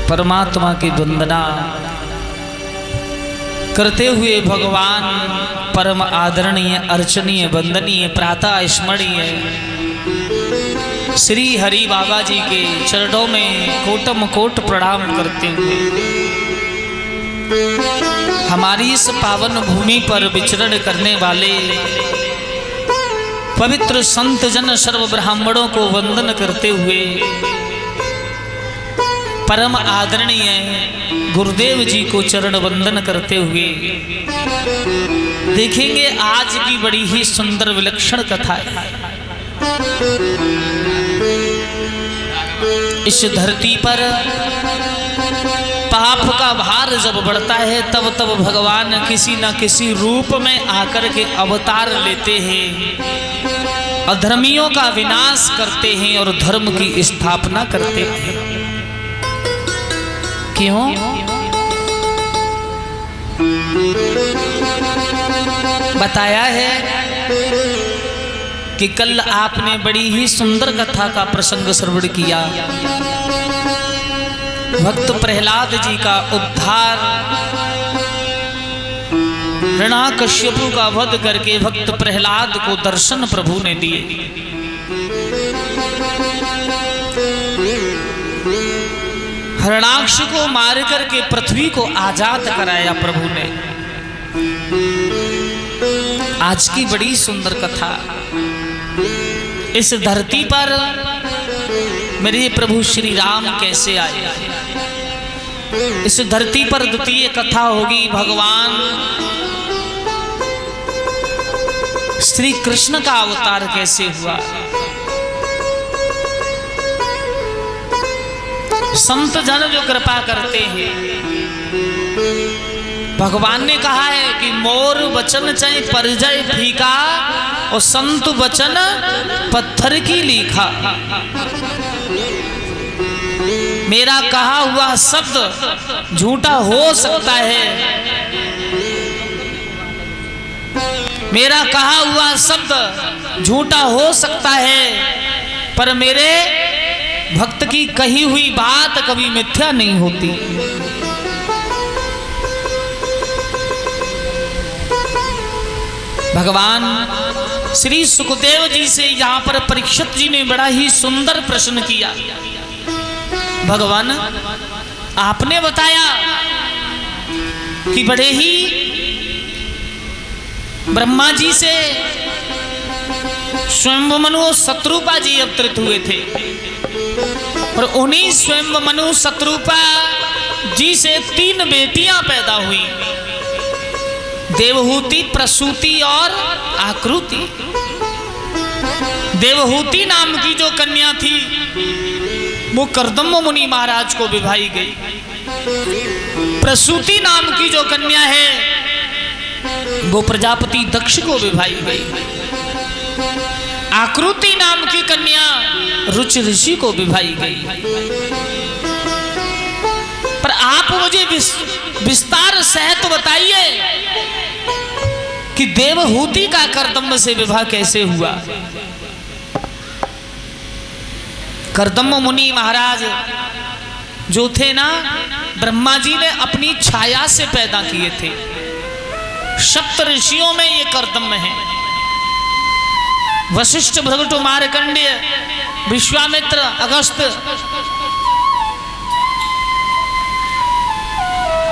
परमात्मा की वंदना करते हुए भगवान परम आदरणीय अर्चनीय वंदनीय प्रातः स्मरणीय श्री हरि बाबा जी के चरणों में कोटम कोट प्रणाम करते हुए हमारी इस पावन भूमि पर विचरण करने वाले पवित्र संत जन सर्व ब्राह्मणों को वंदन करते हुए परम आदरणीय गुरुदेव जी को चरण वंदन करते हुए देखेंगे आज की बड़ी ही सुंदर विलक्षण कथा है। इस धरती पर पाप का भार जब बढ़ता है तब तब भगवान किसी न किसी रूप में आकर के अवतार लेते हैं, अधर्मियों का विनाश करते हैं और धर्म की स्थापना करते हैं। क्यों? बताया है कि कल आपने बड़ी ही सुंदर कथा का प्रसंग श्रवण किया। भक्त प्रहलाद जी का उद्धार, हिरण्याकश्यपु का वध करके भक्त प्रहलाद को दर्शन प्रभु ने दिए। हिरण्याक्ष को मार करके पृथ्वी को आजाद कराया प्रभु ने। आज की बड़ी सुंदर कथा। इस धरती पर मेरे प्रभु श्री राम कैसे आए, इस धरती पर द्वितीय कथा होगी। भगवान श्री कृष्ण का अवतार कैसे हुआ। संत जन जो कृपा करते हैं, भगवान ने कहा है कि मोर वचन चाहे परिजय फीका और संत वचन पत्थर की लीखा। मेरा कहा हुआ शब्द झूठा हो सकता है, मेरा कहा हुआ शब्द झूठा हो सकता है, पर मेरे भक्त की कही हुई बात कभी मिथ्या नहीं होती। भगवान श्री सुखदेव जी से यहाँ पर परीक्षित जी ने बड़ा ही सुंदर प्रश्न किया। भगवान आपने बताया कि बड़े ही ब्रह्मा जी से स्वयंमनु शत्रुपा जी अवतरित हुए थे और उन्हीं स्वयंमनु शत्रुपा जी से 3 बेटियां पैदा हुई, देवहूति, प्रसूति और आकृति। देवहूति नाम की जो कन्या थी वो कर्दम मुनि महाराज को विभाई गई। प्रसूति नाम की जो कन्या है वो प्रजापति दक्ष को विभाई गई। आकृति नाम की कन्या रुचि ऋषि को विभाई गई। पर आप मुझे विस्तार सहित बताइए कि देवहूति का कर्दम से विवाह कैसे हुआ। कर्दम मुनि महाराज जो थे ना, ब्रह्मा जी ने अपनी छाया से पैदा किए थे। सप्त ऋषियों में ये कर्दम है। वशिष्ठ, भृगु, मार्कंडेय, विश्वामित्र, अगस्त्य।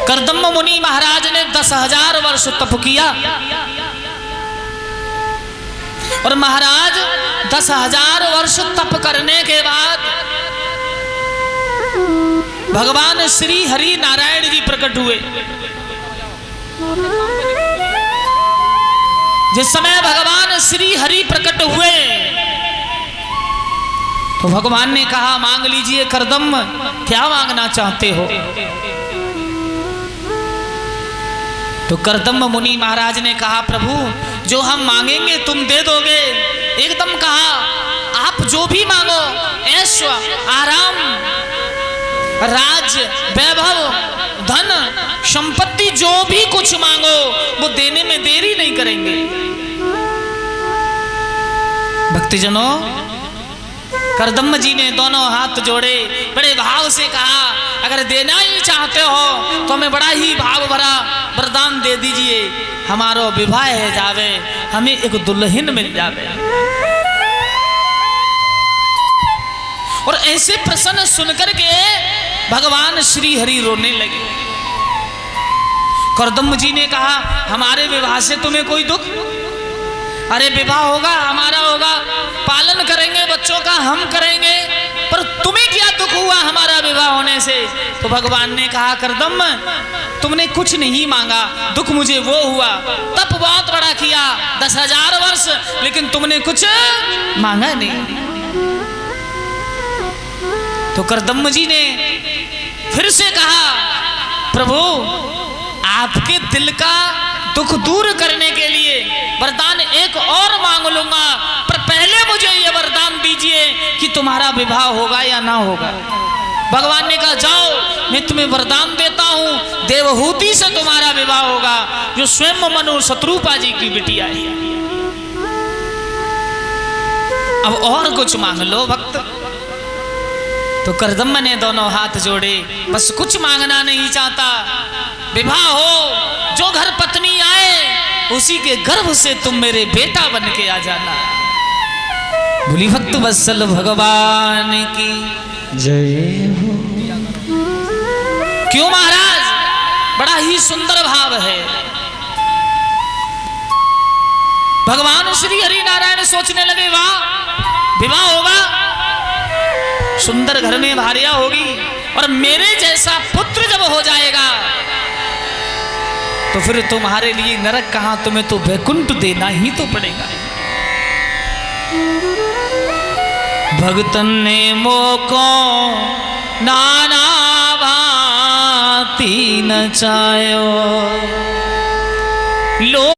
कर्दम मुनि महाराज ने 10,000 वर्ष तप किया और महाराज 10,000 वर्ष तप करने के बाद भगवान श्री हरि नारायण जी प्रकट हुए। जिस समय भगवान श्री हरि प्रकट हुए तो भगवान ने कहा मांग लीजिए कर्दम, क्या मांगना चाहते हो। तो कर्दम मुनि महाराज ने कहा प्रभु जो हम मांगेंगे तुम दे दोगे। एकदम कहा आप जो भी मांगो, ऐश्वर्य, आराम, राज, वैभव, धन, संपत्ति, जो भी कुछ मांगो वो देने में देरी नहीं करेंगे। भक्तजनों, कर्दम जी ने दोनों हाथ जोड़े, बड़े भाव से कहा अगर देना ही चाहते हो तो हमें बड़ा ही भाव भरा वरदान दे दीजिए, हमारो विवाह है जावे, हमें एक दुल्हन मिल जावे। और ऐसे प्रश्न सुनकर के भगवान श्री हरि रोने लगे। करदम जी ने कहा, हमारे विवाह से तुम्हें कोई दुख? अरे विवाह होगा, हमारा होगा, पालन करेंगे बच्चों का हम करेंगे, पर तुम्हें क्या दुख हुआ हमारा विवाह होने से? तो भगवान ने कहा, करदम तुमने कुछ नहीं मांगा, दुख मुझे वो हुआ, तप बहुत बड़ा किया 10,000 वर्ष, लेकिन तुमने कुछ मांगा नहीं। तो करदम जी ने फिर से कहा, प्रभु आपके दिल का दुख दूर करने के लिए वरदान एक और मांग लूंगा, पर पहले मुझे ये वरदान दीजिए कि तुम्हारा विवाह होगा या ना होगा। भगवान ने कहा, जाओ मैं तुम्हें वरदान देता हूं, देवहूति से तुम्हारा विवाह होगा, जो स्वयं मनु शत्रुपा जी की बिटिया है। अब और कुछ मांग लो भक्त। तो करदम ने दोनों हाथ जोड़े, बस कुछ मांगना नहीं चाहता, विवाह हो, जो घर पत्नी आए उसी के गर्भ से तुम मेरे बेटा बन के आ जाना। भोली भक्त वत्सल भगवान की जय हो। क्यों महाराज, बड़ा ही सुंदर भाव है। भगवान श्री हरि नारायण सोचने लगे, वाह विवाह होगा, सुंदर घर में भार्या होगी, और मेरे जैसा पुत्र जब हो जाएगा तो फिर तुम्हारे लिए नरक कहां, तुम्हें तो वैकुंठ देना ही तो पड़ेगा। भगतन ने मोको नाना भांति नचायो, लो